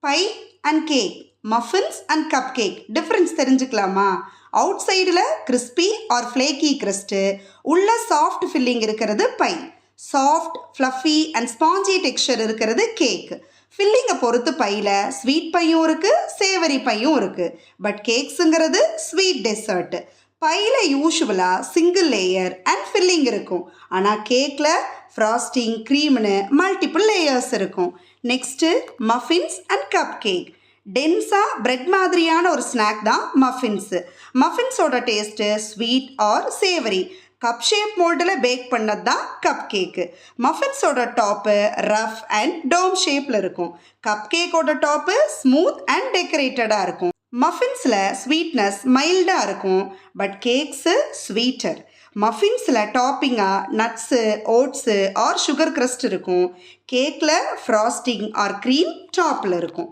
By and cake, muffins and cupcake difference தெரிஞ்சுக்கலாமா? Out சைடில் crispy or flaky crust, உள்ள soft filling இருக்கிறது pie. Soft, fluffy and spongy texture இருக்கிறது cake. ஃபில்லிங்கை பொறுத்து பையில் ஸ்வீட் பையும் இருக்குது, சேவரி பையும் இருக்குது. பட் கேக்ஸுங்கிறது ஸ்வீட் டெசர்ட். பையில் யூஷுவலாக சிங்கிள் லேயர் அண்ட் ஃபில்லிங் இருக்கும். ஆனால் கேக்கில் ஃப்ராஸ்டிங், க்ரீம்னு மல்டிபிள் லேயர்ஸ் இருக்கும். Next muffins and cupcake. டென்ஸாக பிரெட் மாதிரியான ஒரு ஸ்நாக் தான் மஃபின்ஸு. மஃபின்ஸோட taste sweet R சேவரி. Cup shape மோல்டில் பேக் பண்ணது தான் கப் கேக்கு. மஃபின்ஸோட டாப்பு ரஃப் அண்ட் டோம் ஷேப்பில் இருக்கும். கப் கேக்கோட டாப்பு ஸ்மூத் அண்ட் டெக்கரேட்டடாக இருக்கும். மஃபின்ஸில் ஸ்வீட்னஸ் மைல்டாக இருக்கும், பட் கேக்ஸு ஸ்வீட்டர். மஃபின்ஸில் டாப்பிங்காக nuts, oats or sugar crust இருக்கும். கேக்கில் ஃப்ராஸ்டிங் ஆர் க்ரீம் டாப்பில் இருக்கும்.